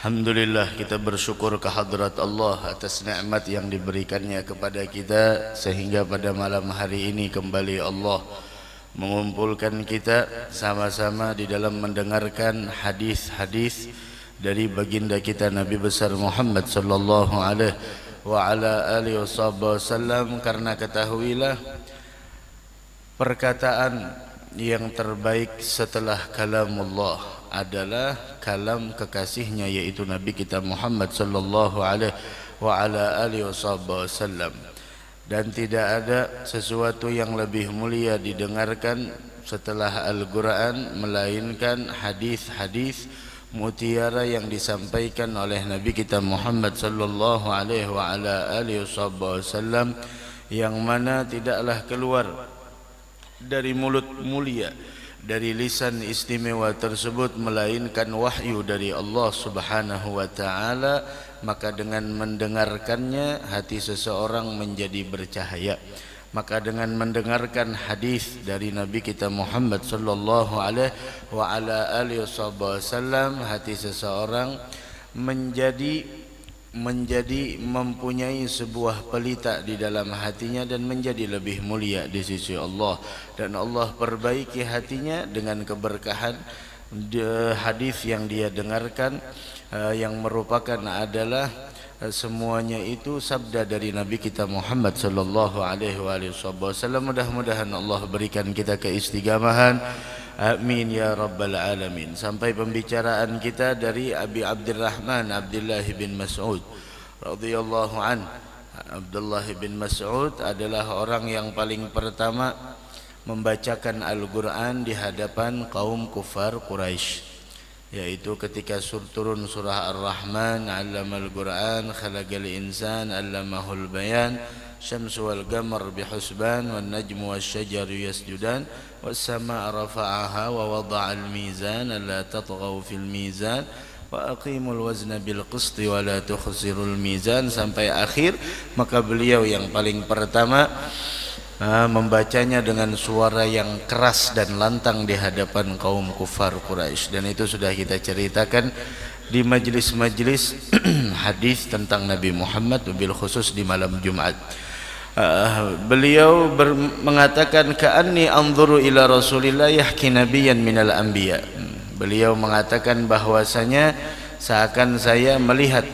Alhamdulillah, kita bersyukur kehadrat Allah atas nikmat yang diberikannya kepada kita, sehingga pada malam hari ini kembali Allah mengumpulkan kita sama-sama di dalam mendengarkan hadis-hadis dari baginda kita Nabi besar Muhammad sallallahu alaihi wa ala alihi wasallam. Karena ketahuilah, perkataan yang terbaik setelah kalamullah adalah kalam kekasihnya, yaitu Nabi kita Muhammad sallallahu alaihi wa ala alihi wasallam. Dan tidak ada sesuatu yang lebih mulia didengarkan setelah Al-Quran melainkan hadis-hadis mutiara yang disampaikan oleh Nabi kita Muhammad sallallahu alaihi wa ala alihi wasallam, yang mana tidaklah keluar dari mulut mulia, dari lisan istimewa tersebut melainkan wahyu dari Allah Subhanahu wa taala. Maka dengan mendengarkannya hati seseorang menjadi bercahaya. Maka dengan mendengarkan hadis dari Nabi kita Muhammad sallallahu alaihi wa ala alihi wasallam, hati seseorang menjadi mempunyai sebuah pelita di dalam hatinya dan menjadi lebih mulia di sisi Allah. Dan Allah perbaiki hatinya dengan keberkahan hadis yang dia dengarkan, yang merupakan adalah semuanya itu sabda dari Nabi kita Muhammad sallallahu alaihi wasallam. Mudah-mudahan Allah berikan kita keistiqamahan, amin ya rabbal alamin. Sampai pembicaraan kita dari Abi Abdurrahman Abdullah bin Mas'ud radhiyallahu an. Abdullah bin Mas'ud adalah orang yang paling pertama membacakan Al-Quran di hadapan kaum kufar Quraisy, yaitu ketika turun surah Ar-Rahman, 'allamal Qur'an, khalaqal insan, 'allamahul bayan, syamsu wal qamar bihusban, wan najmu wasyajaru yasjudan, was samaa'a rafa'aha wa wada'al mizan, alla tatghaw fil mizan, wa aqimul wazna bil qisti wa la tukhsirul mizan, sampai akhir. Maka beliau yang paling pertama membacanya dengan suara yang keras dan lantang di hadapan kaum kufar Quraisy. Dan itu sudah kita ceritakan di majlis-majlis hadis tentang Nabi Muhammad, bil khusus di malam Jumat. Beliau mengatakan, ka'anni anzuru ila Rasulillah yahki nabiyyan minal anbiya. Beliau mengatakan bahwasanya seakan saya melihat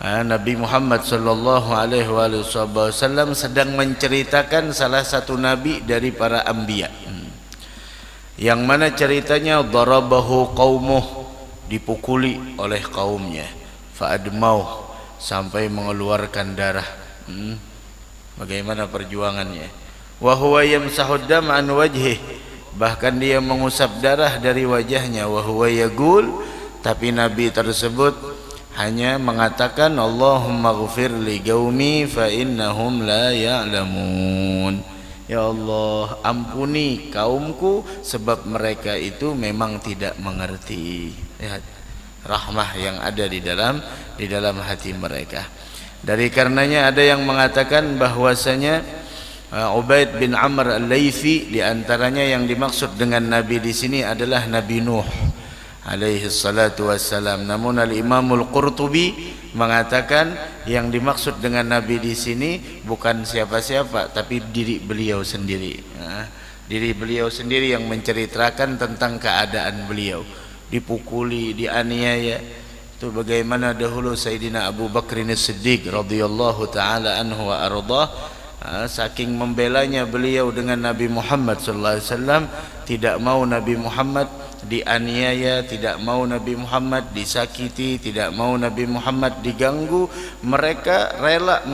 Nabi Muhammad sallallahu alaihi wasallam sedang menceritakan salah satu nabi dari para anbiya, yang mana ceritanya darabahu qaumuh, dipukuli oleh kaumnya, fa'admau, sampai mengeluarkan darah. Bagaimana perjuangannya? Wa huwa yamsahu dam an wajhih, bahkan dia mengusap darah dari wajahnya. Wa huwa yaqul, tapi nabi tersebut hanya mengatakan, Allahumma ghfir li qaumi fa innahum la ya'lamun. Ya Allah, ampuni kaumku sebab mereka itu memang tidak mengerti. Lihat rahmah yang ada di dalam hati mereka. Dari karenanya ada yang mengatakan bahwasanya Ubaid bin Amr al-Laythi di antaranya yang dimaksud dengan nabi di sini adalah Nabi Nuh alaihi salatu wassalam. Namun Al-Imamul Qurtubi mengatakan yang dimaksud dengan nabi di sini bukan siapa-siapa, tapi diri beliau sendiri. Diri beliau sendiri yang menceritakan tentang keadaan beliau, dipukuli, dianiaya. Itu bagaimana dahulu Sayyidina Abu Bakrin As-Siddiq radhiyallahu taala anhu wa ardhah, saking membelanya beliau dengan Nabi Muhammad sallallahu alaihi wasallam, tidak mau Nabi Muhammad dianiaya, tidak mau Nabi Muhammad disakiti, tidak mau Nabi Muhammad diganggu. Mereka rela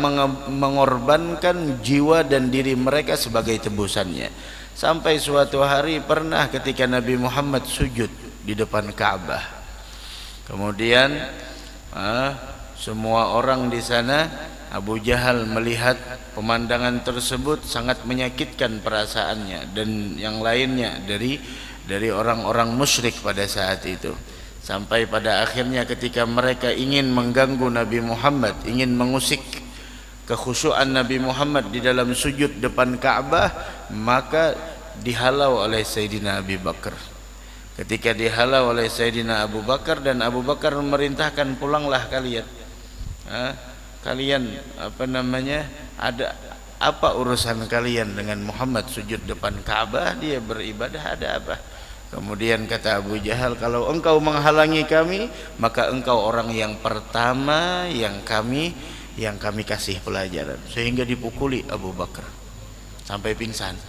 mengorbankan jiwa dan diri mereka sebagai tebusannya. Sampai suatu hari pernah ketika Nabi Muhammad sujud di depan Ka'bah, kemudian semua orang di sana, Abu Jahal melihat pemandangan tersebut sangat menyakitkan perasaannya dan yang lainnya dari orang-orang musyrik pada saat itu. Sampai pada akhirnya ketika mereka ingin mengganggu Nabi Muhammad, ingin mengusik kekhusyuan Nabi Muhammad di dalam sujud depan Ka'bah, maka dihalau oleh Sayyidina Abi Bakar. ketika dihalau oleh Sayyidina Abu Bakar, dan Abu Bakar memerintahkan, pulanglah kalian. Kalian ada apa urusan kalian dengan Muhammad sujud depan Ka'bah, dia beribadah, ada apa? Kemudian kata Abu Jahal, kalau engkau menghalangi kami, maka engkau orang yang pertama yang kami kasih pelajaran. Sehingga dipukuli Abu Bakar sampai pingsan.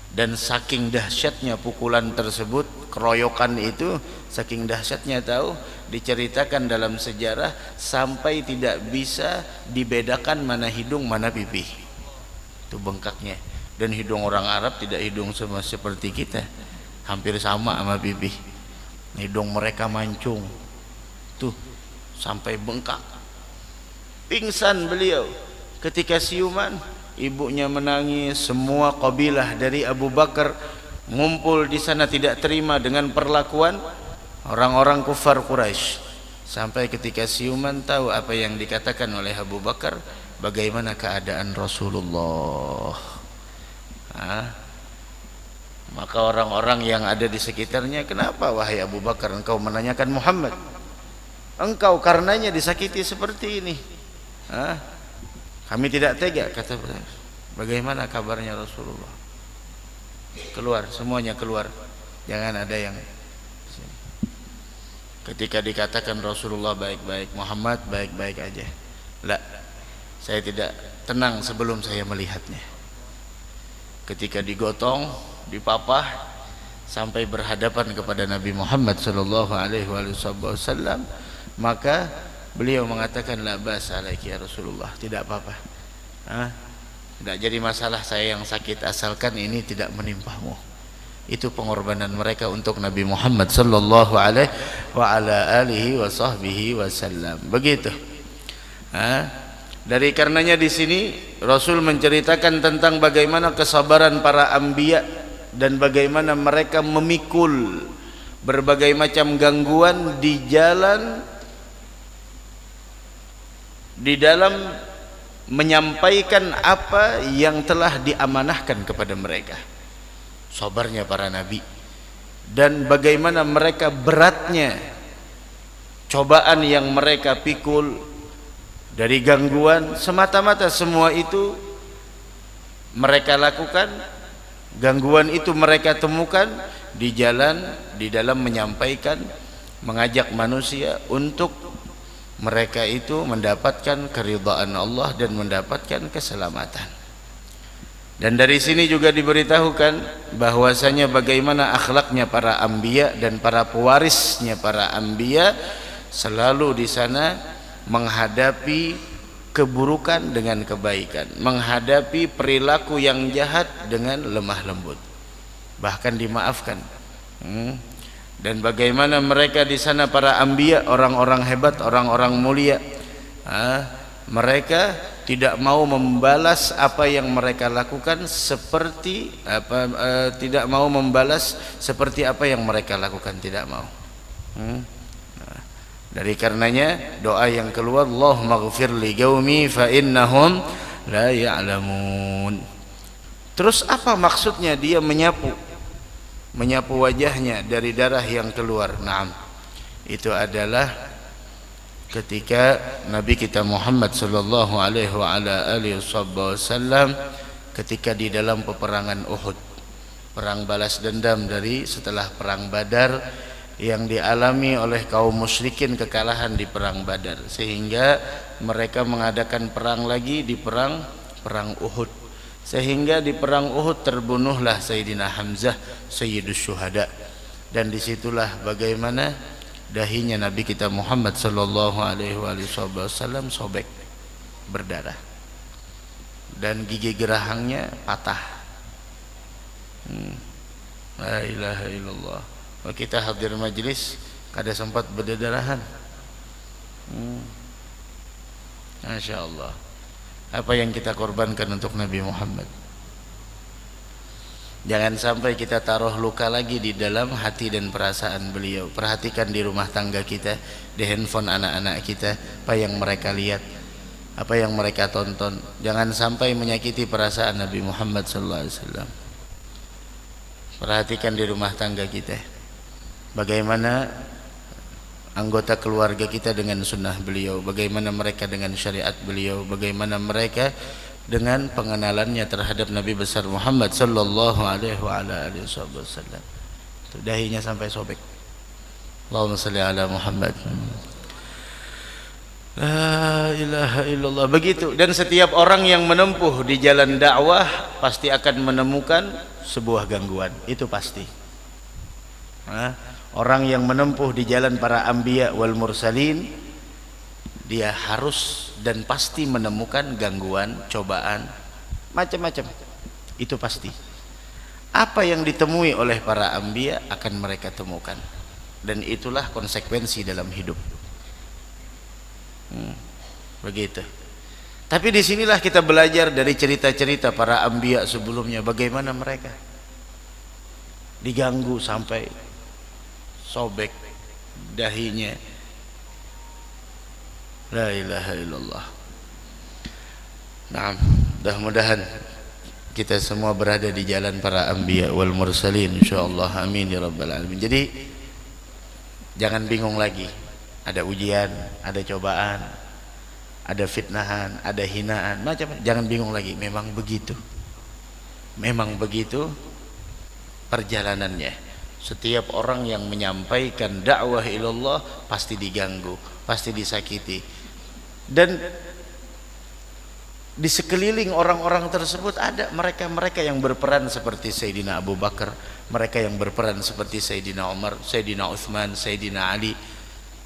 Dan saking dahsyatnya pukulan tersebut, keroyokan itu saking dahsyatnya, tahu, diceritakan dalam sejarah sampai tidak bisa dibedakan mana hidung mana pipi. Itu bengkaknya. Dan hidung orang Arab tidak hidung sama seperti kita, hampir sama pipi. Hidung mereka mancung tuh sampai bengkak. Pingsan beliau. Ketika siuman, ibunya menangis, semua kabilah dari Abu Bakar ngumpul di sana tidak terima dengan perlakuan orang-orang kufar Quraisy. Sampai ketika siuman tahu apa yang dikatakan oleh Abu Bakar, bagaimana keadaan Rasulullah. Maka orang-orang yang ada di sekitarnya, kenapa wahai Abu Bakar engkau menanyakan Muhammad? Engkau karenanya disakiti seperti ini. Kami tidak tega, kata beliau. Bagaimana kabarnya Rasulullah? Keluar, semuanya keluar. Jangan ada yang. Ketika dikatakan Rasulullah baik-baik, Muhammad baik-baik aja. La, saya tidak tenang sebelum saya melihatnya. Ketika digotong, dipapah sampai berhadapan kepada Nabi Muhammad sallallahu alaihi wasallam, maka beliau mengatakan, la ba'sa alaiki ya Rasulullah, tidak apa-apa. Tidak jadi masalah, saya yang sakit asalkan ini tidak menimpamu. Itu pengorbanan mereka untuk Nabi Muhammad sallallahu alaihi wa ala alihi wa sahbihi wasallam. Begitu. Dari karenanya di sini Rasul menceritakan tentang bagaimana kesabaran para anbiya dan bagaimana mereka memikul berbagai macam gangguan di jalan, di dalam menyampaikan apa yang telah diamanahkan kepada mereka. Sabarnya para nabi dan bagaimana mereka beratnya cobaan yang mereka pikul dari gangguan, semata-mata semua itu mereka lakukan, gangguan itu mereka temukan di jalan, di dalam menyampaikan, mengajak manusia untuk mereka itu mendapatkan keridhaan Allah dan mendapatkan keselamatan. Dan dari sini juga diberitahukan bahwasanya bagaimana akhlaknya para anbiya dan para pewarisnya para anbiya selalu di sana menghadapi keburukan dengan kebaikan, menghadapi perilaku yang jahat dengan lemah lembut, bahkan dimaafkan. Dan bagaimana mereka di sana para anbiya, orang-orang hebat, orang-orang mulia, mereka tidak mau membalas apa yang mereka lakukan seperti tidak mau membalas seperti apa yang mereka lakukan, tidak mau. Dari karenanya doa yang keluar, Allahumma ighfir li qaumi fa innahum la ya'lamun. Terus apa maksudnya dia menyapu wajahnya dari darah yang keluar? Naam, itu adalah ketika Nabi kita Muhammad sallallahu alaihi wasallam ketika di dalam peperangan Uhud, perang balas dendam dari setelah perang Badar yang dialami oleh kaum musyrikin, kekalahan di perang Badar, sehingga mereka mengadakan perang lagi di perang Uhud, sehingga di perang Uhud terbunuhlah Sayyidina Hamzah, Sayyidus Syuhada. Dan disitulah bagaimana dahinya Nabi kita Muhammad sallallahu alaihi wasallam sobek berdarah dan gigi gerahangnya patah. La ilaha illallah. Kita hadir majlis kada sempat berdarahan. Masya Allah. Apa yang kita korbankan untuk Nabi Muhammad. Jangan sampai kita taruh luka lagi di dalam hati dan perasaan beliau. Perhatikan di rumah tangga kita, di handphone anak-anak kita, apa yang mereka lihat, apa yang mereka tonton. Jangan sampai menyakiti perasaan Nabi Muhammad sallallahu alaihi wasallam. Perhatikan di rumah tangga kita. Bagaimana anggota keluarga kita dengan sunnah beliau, bagaimana mereka dengan syariat beliau, bagaimana mereka dengan pengenalannya terhadap Nabi besar Muhammad sallallahu alaihi wasallam. Dahinya sampai sobek. Allahumma salli ala Muhammad. La ilaha illallah. Begitu. Dan setiap orang yang menempuh di jalan dakwah pasti akan menemukan sebuah gangguan. Itu pasti. Orang yang menempuh di jalan para anbiya wal mursalin, dia harus dan pasti menemukan gangguan, cobaan, macam-macam. Itu pasti. Apa yang ditemui oleh para anbiya akan mereka temukan. Dan itulah konsekuensi dalam hidup. Begitu. Tapi disinilah kita belajar dari cerita-cerita para anbiya sebelumnya, bagaimana mereka diganggu sampai sobek dahinya. La ilaha illallah. Nah, mudah-mudahan kita semua berada di jalan para anbiya wal mursalin insyaallah, amin ya rabbal alamin. Jadi jangan bingung lagi, ada ujian, ada cobaan, ada fitnahan, ada hinaan, macam-macam. Jangan bingung lagi, memang begitu. Memang begitu perjalanannya. Setiap orang yang menyampaikan dakwah ilallah pasti diganggu, pasti disakiti. Dan di sekeliling orang-orang tersebut ada mereka-mereka yang berperan seperti Sayyidina Abu Bakar, mereka yang berperan seperti Sayyidina Umar, Sayyidina Utsman, Sayyidina Ali,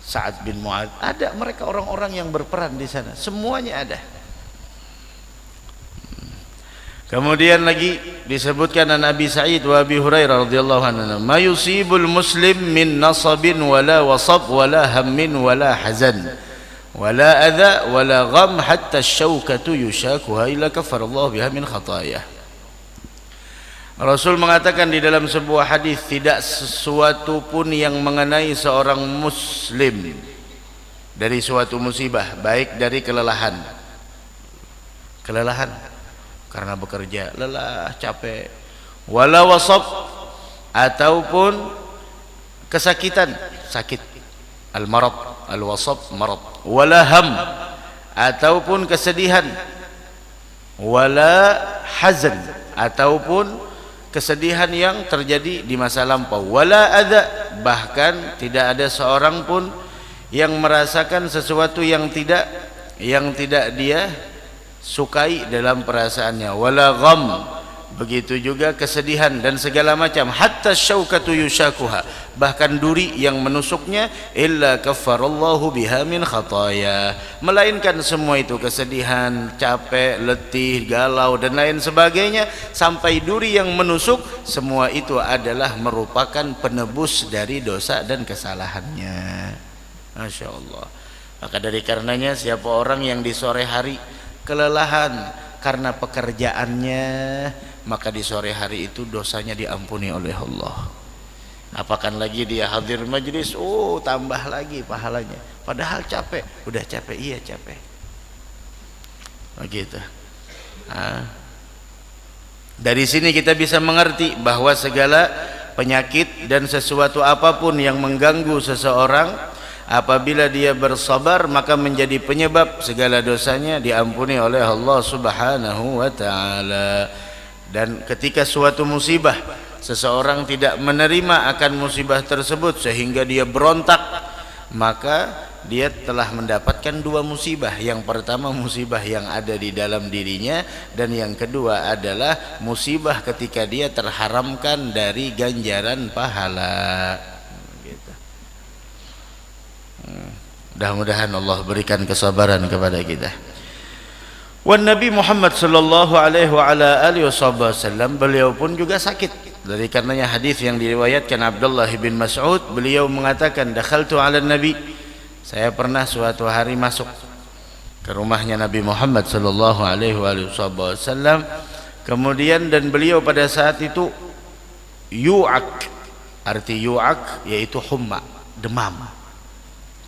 Sa'ad bin Mu'adz. Ada mereka orang-orang yang berperan di sana. Semuanya ada. Kemudian lagi disebutkan an Abi Sa'id wa Abi Hurairah radhiyallahu anhu, "Ma yusibul muslim min nasabin wala wasab wala hammin wala hazan wala adha wala gham hatta asy-syaukatu yushakuha illa kafarallahu biha min khataayah." Rasul mengatakan di dalam sebuah hadis, tidak sesuatu pun yang mengenai seorang muslim dari suatu musibah, baik dari kelelahan karena bekerja, lelah, capek, wala wasab, ataupun kesakitan, sakit, al-marad, al-wasab, marad, wala ham, ataupun kesedihan, wala hazan, ataupun kesedihan yang terjadi di masa lampau, wala adha, bahkan tidak ada seorang pun yang merasakan sesuatu yang tidak dia sukai dalam perasaannya, wala gham, begitu juga kesedihan dan segala macam, hatta syaukatu yushakuha, bahkan duri yang menusuknya, illa kaffarallahu biha min khataaya, melainkan semua itu kesedihan, capek, letih, galau dan lain sebagainya, sampai duri yang menusuk, semua itu adalah merupakan penebus dari dosa dan kesalahannya. Masya Allah. Maka dari karenanya siapa orang yang di sore hari kelelahan karena pekerjaannya, maka di sore hari itu dosanya diampuni oleh Allah. Apakan lagi dia hadir majlis, tambah lagi pahalanya. Padahal capek, udah capek, iya capek. Begitu. Dari sini kita bisa mengerti bahwa segala penyakit dan sesuatu apapun yang mengganggu seseorang, apabila dia bersabar, maka menjadi penyebab segala dosanya diampuni oleh Allah Subhanahu wa ta'ala. Dan ketika suatu musibah seseorang tidak menerima akan musibah tersebut sehingga dia berontak, maka dia telah mendapatkan dua musibah. Yang pertama musibah yang ada di dalam dirinya, dan yang kedua adalah musibah ketika dia terharamkan dari ganjaran pahala. Mudah-mudahan Allah berikan kesabaran kepada kita. Wan Nabi Muhammad sallallahu alaihi wa ala alihi wasallam, beliau pun juga sakit. Dari karenanya hadis yang diriwayatkan Abdullah bin Mas'ud, beliau mengatakan, dakhaltu ala Nabi, saya pernah suatu hari masuk ke rumahnya Nabi Muhammad sallallahu alaihi wasallam. Kemudian dan beliau pada saat itu yu'ak, arti yu'ak yaitu humma, demam.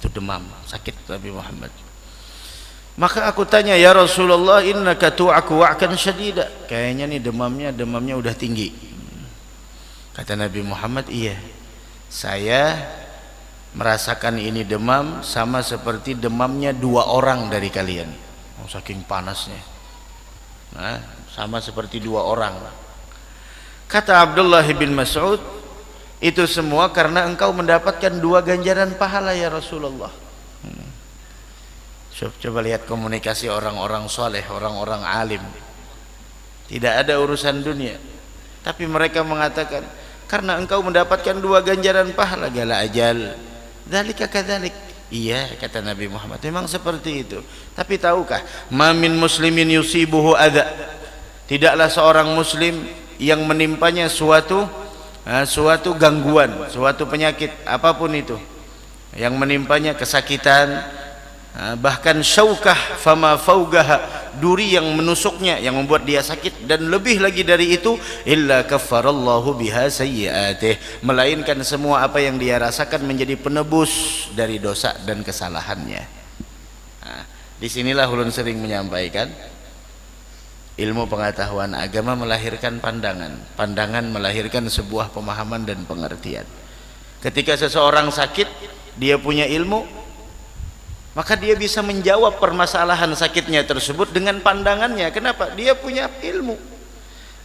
Demam, sakit Nabi Muhammad. Maka aku tanya, ya Rasulullah, innaka tu'aku wa'kan syadida, kayaknya nih demamnya udah tinggi. Kata Nabi Muhammad, iya, saya merasakan ini demam sama seperti demamnya 2 orang dari kalian. Saking panasnya. Nah, sama seperti 2 orang. Kata Abdullah bin Mas'ud, itu semua karena engkau mendapatkan 2 ganjaran pahala ya Rasulullah. Coba lihat komunikasi orang-orang soleh, orang-orang alim. Tidak ada urusan dunia, tapi mereka mengatakan karena engkau mendapatkan 2 ganjaran pahala, gala ajal dzalika kadzalik. Iya, kata Nabi Muhammad, memang seperti itu. Tapi tahukah, mamin muslimin yusibuhu adza, tidaklah seorang muslim yang menimpanya suatu gangguan, suatu penyakit apapun itu yang menimpanya, kesakitan, bahkan syaukah fama faugaha, duri yang menusuknya yang membuat dia sakit, dan lebih lagi dari itu, illa kaffarallahu biha sayyi'atih, melainkan semua apa yang dia rasakan menjadi penebus dari dosa dan kesalahannya. Disinilah ulun sering menyampaikan, ilmu pengetahuan agama melahirkan pandangan, pandangan melahirkan sebuah pemahaman dan pengertian. Ketika seseorang sakit, dia punya ilmu, maka dia bisa menjawab permasalahan sakitnya tersebut dengan pandangannya. Kenapa? Dia punya ilmu.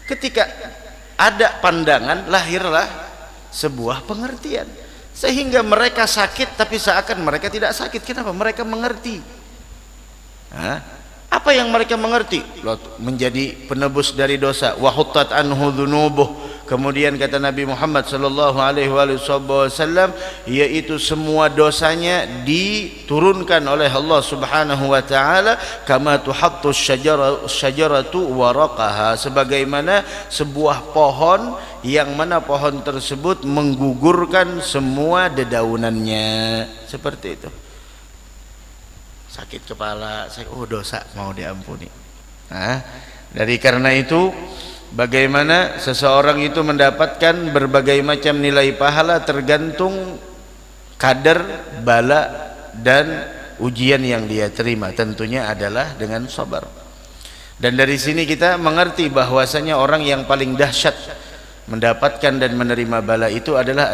Ketika ada pandangan, lahirlah sebuah pengertian, sehingga mereka sakit tapi seakan mereka tidak sakit. Kenapa? Mereka mengerti. Apa yang mereka mengerti? Menjadi penebus dari dosa. Wa huttat anhu dzunubuh. Kemudian kata Nabi Muhammad sallallahu alaihi wasallam, yaitu semua dosanya diturunkan oleh Allah Subhanahu wa taala, kama tuhattu syajaratu waraqaha, sebagaimana sebuah pohon yang mana pohon tersebut menggugurkan semua dedaunannya. Seperti itu. Sakit kepala, dosa mau diampuni. Dari karena itu, bagaimana seseorang itu mendapatkan berbagai macam nilai pahala tergantung kadar bala dan ujian yang dia terima, tentunya adalah dengan sabar. Dan dari sini kita mengerti bahwasanya orang yang paling dahsyat mendapatkan dan menerima bala itu adalah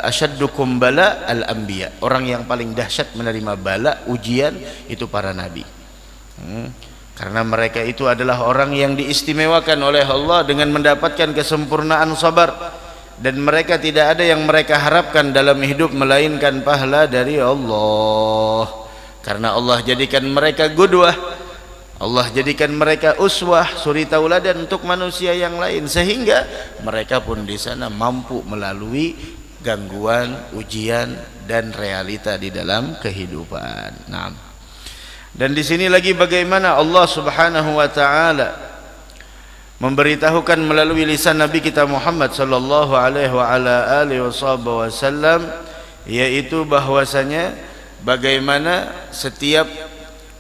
asyaddukum bala al-anbiya. Orang yang paling dahsyat menerima bala, ujian, itu para nabi. Karena mereka itu adalah orang yang diistimewakan oleh Allah dengan mendapatkan kesempurnaan sabar, dan mereka tidak ada yang mereka harapkan dalam hidup melainkan pahala dari Allah. Karena Allah jadikan mereka qudwah, Allah jadikan mereka uswah, suri tauladan untuk manusia yang lain, sehingga mereka pun di sana mampu melalui gangguan, ujian, dan realita di dalam kehidupan. Dan di sini lagi bagaimana Allah Subhanahu wa taala memberitahukan melalui lisan Nabi kita Muhammad sallallahu alaihi wasallam, yaitu bahwasanya bagaimana setiap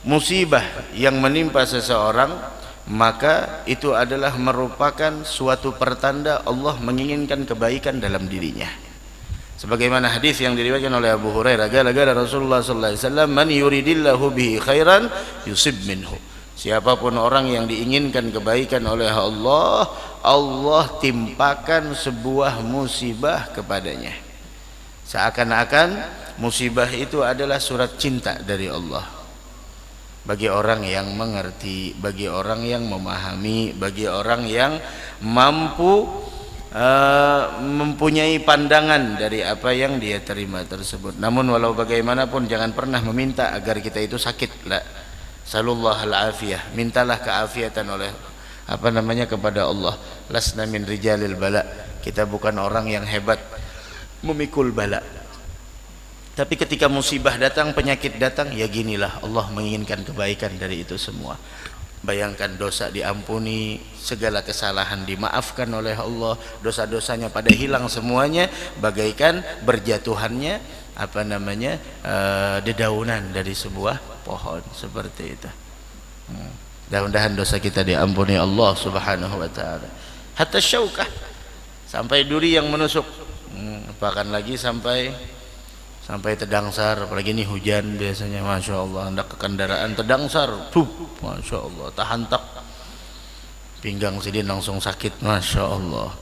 musibah yang menimpa seseorang, maka itu adalah merupakan suatu pertanda Allah menginginkan kebaikan dalam dirinya. Sebagaimana hadis yang diriwayatkan oleh Abu Hurairah, gara-gara Rasulullah sallallahu alaihi wasallam, man yuridillahu bihi khairan yusib minhu. Siapapun orang yang diinginkan kebaikan oleh Allah, Allah timpakan sebuah musibah kepadanya. Seakan-akan musibah itu adalah surat cinta dari Allah bagi orang yang mengerti, bagi orang yang memahami, bagi orang yang mampu mempunyai pandangan dari apa yang dia terima tersebut. Namun walau bagaimanapun jangan pernah meminta agar kita itu sakit. La sallallahu afiyah, mintalah keafiatan oleh kepada Allah. Lasna min rijalil bala, kita bukan orang yang hebat memikul bala. Tapi ketika musibah datang, penyakit datang, ya ginilah Allah menginginkan kebaikan dari itu semua. Bayangkan, dosa diampuni, segala kesalahan dimaafkan oleh Allah, dosa-dosanya pada hilang semuanya, bagaikan berjatuhannya dedaunan dari sebuah pohon, seperti itu. Mudah-mudahan dosa kita diampuni Allah Subhanahu wa taala. Hatta syaukah, sampai duri yang menusuk, bahkan lagi sampai terdangsar, apalagi ini hujan biasanya, masya Allah, hendak ke kendaraan terdangsar, masya Allah, tahantak pinggang sidin langsung sakit, masya Allah.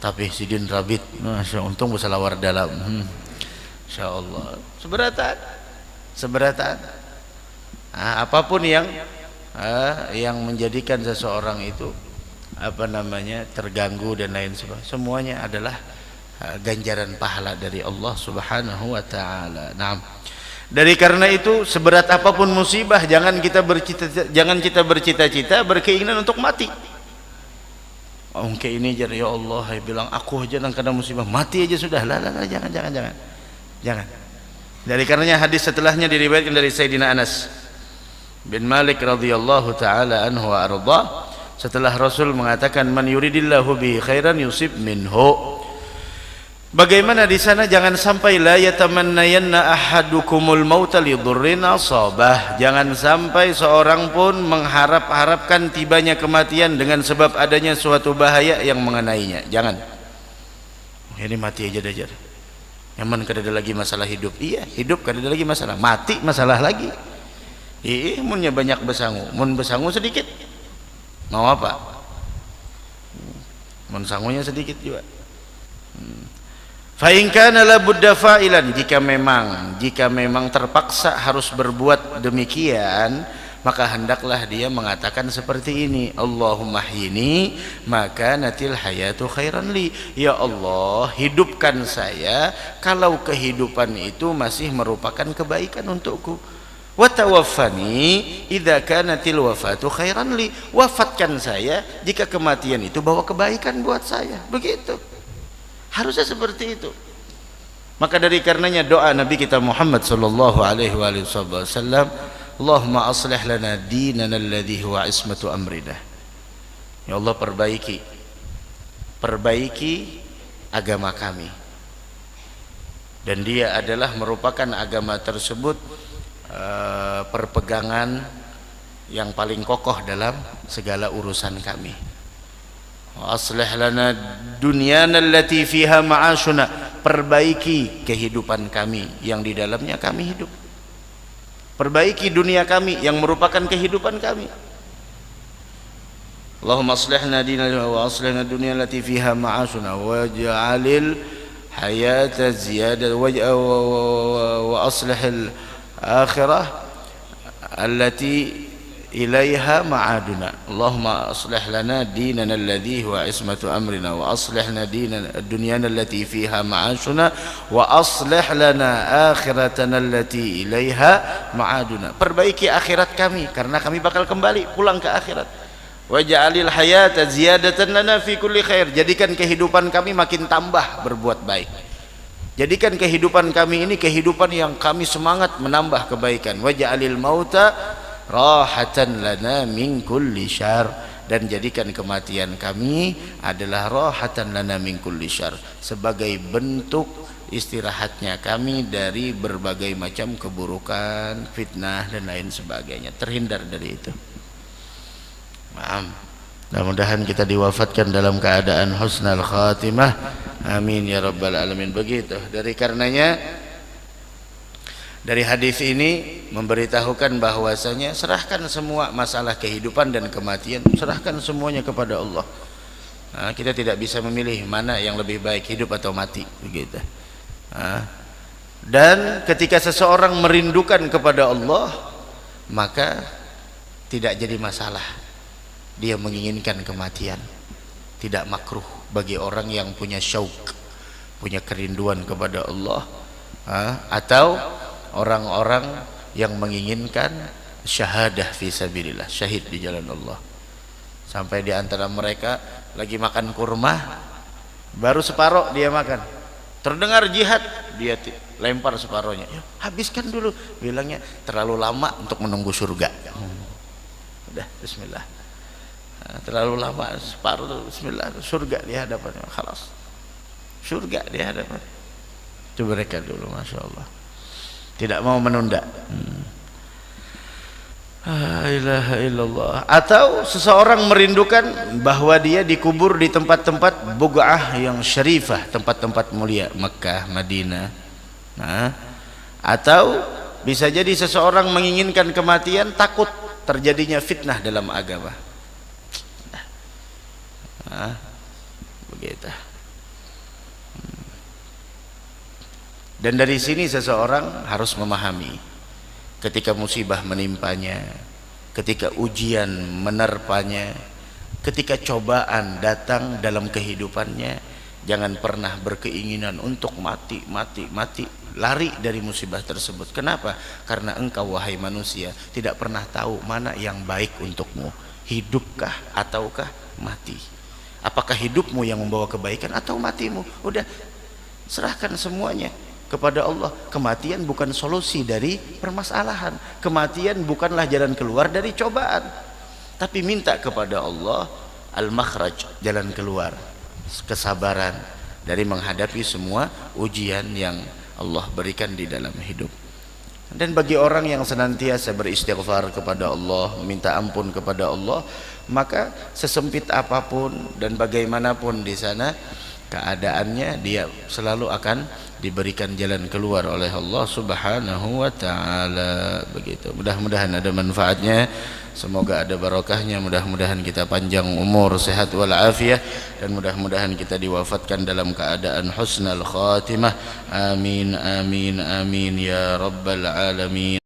tapi sidin rabit, masya untung bisa lawar dalam. Insya Allah seberatan. Apapun yang menjadikan seseorang itu terganggu dan lain sebagainya, semuanya adalah ganjaran pahala dari Allah Subhanahu wa taala. Nah, dari karena itu seberat apapun musibah jangan kita bercita-cita berkeinginan untuk mati. Kayak ini aja ya Allah, bilang aku aja yang kena musibah mati aja sudah. Jangan. Dari karenanya hadis setelahnya diriwayatkan dari Sayyidina Anas bin Malik radhiyallahu taala anhu wa arda, setelah Rasul mengatakan man yuridillahu bihi khairan yusib minhu. Bagaimana di sana jangan sampai la yatamannayanna ahadukumul mauta li dhurrin asabah. Jangan sampai seorang pun mengharap-harapkan tibanya kematian dengan sebab adanya suatu bahaya yang mengenainya. Jangan. Ini mati aja dah jar. Nyaman kada ada lagi masalah hidup. Iya, hidup kada ada lagi masalah. Mati masalah lagi. Munnya banyak besangu, mun besangu sedikit. Mau apa? Mun sangunya sedikit juga. Fa in kana la budda fa'ilan, jika memang terpaksa harus berbuat demikian, maka hendaklah dia mengatakan seperti ini, Allahumma hyini maka natil hayatu khairan li. Ya Allah, hidupkan saya kalau kehidupan itu masih merupakan kebaikan untukku. Wa tawaffani idza kanatil wafatu khairan li. Wafatkan saya jika kematian itu bawa kebaikan buat saya. Begitu. Harusnya seperti itu. Maka dari karenanya doa Nabi kita Muhammad sallallahu alaihi wasallam, Allahumma aslih lana dinana alladhi huwa ismatu amrina. Ya Allah, perbaiki agama kami, dan dia adalah merupakan agama tersebut perpegangan yang paling kokoh dalam segala urusan kami. Aslih lana dunyana allati fiha ma'ashuna. Perbaiki kehidupan kami yang di dalamnya kami hidup. Perbaiki dunia kami yang merupakan kehidupan kami. Allahumma aslihna dinana wa aslihna dunya allati fiha ma'ashuna waj'alil hayata ziyada wa aslihil akhirah allati ilaiha ma'aduna. Allahumma aslih lana dinana alladhi huwa ismatu amrina wa aslihna dunyana allati fiha ma'ashuna wa aslih lana akhiratana allati ilaiha ma'aduna. Perbaiki akhirat kami karena kami bakal kembali pulang ke akhirat. Waj'alil hayata ziyadatan lana fi kulli khair. Jadikan kehidupan kami makin tambah berbuat baik. Jadikan kehidupan kami ini kehidupan yang kami semangat menambah kebaikan. Waj'alil mauta rahatan lana min kulli syarr, dan jadikan kematian kami adalah rahatan lana min kulli syarr, sebagai bentuk istirahatnya kami dari berbagai macam keburukan, fitnah dan lain sebagainya, terhindar dari itu. Mudah-mudahan kita diwafatkan dalam keadaan husnul khatimah, amin ya rabbal alamin. Begitu. Dari karenanya dari hadis ini memberitahukan bahwasanya serahkan semua masalah kehidupan dan kematian, serahkan semuanya kepada Allah. Kita tidak bisa memilih mana yang lebih baik, hidup atau mati, begitu. Dan ketika seseorang merindukan kepada Allah, maka tidak jadi masalah dia menginginkan kematian. Tidak makruh bagi orang yang punya syauk, punya kerinduan kepada Allah, atau orang-orang yang menginginkan syahadah fi sabilillah, syahid di jalan Allah. Sampai di antara mereka lagi makan kurma, baru separuh dia makan, terdengar jihad, dia lempar separuhnya. Habiskan dulu, bilangnya terlalu lama untuk menunggu surga. Udah, bismillah. Terlalu lama, separuh, bismillah, surga di hadapannya, khalas, surga di hadapan. Itu mereka dulu, masya Allah, tidak mau menunda. La ilaha illallah. Atau seseorang merindukan bahwa dia dikubur di tempat-tempat bug'ah yang syarifah, tempat-tempat mulia, Mekah, Madinah. Atau bisa jadi seseorang menginginkan kematian, takut terjadinya fitnah dalam agama. Begitu. Dan dari sini seseorang harus memahami ketika musibah menimpanya, ketika ujian menerpanya, ketika cobaan datang dalam kehidupannya, jangan pernah berkeinginan untuk mati, lari dari musibah tersebut. Kenapa? Karena engkau wahai manusia tidak pernah tahu mana yang baik untukmu, hidupkah ataukah mati. Apakah hidupmu yang membawa kebaikan atau matimu? Udah, serahkan semuanya kepada Allah. Kematian bukan solusi dari permasalahan, kematian bukanlah jalan keluar dari cobaan, tapi minta kepada Allah al-makhraj, jalan keluar, kesabaran dari menghadapi semua ujian yang Allah berikan di dalam hidup. Dan bagi orang yang senantiasa beristighfar kepada Allah, meminta ampun kepada Allah, maka sesempit apapun dan bagaimanapun di sana keadaannya, dia selalu akan diberikan jalan keluar oleh Allah Subhanahu wa taala. Begitu. Mudah-mudahan ada manfaatnya, semoga ada barokahnya, mudah-mudahan kita panjang umur, sehat wal afiyah, dan mudah-mudahan kita diwafatkan dalam keadaan husnul khatimah. Amin amin amin ya rabbal alamin.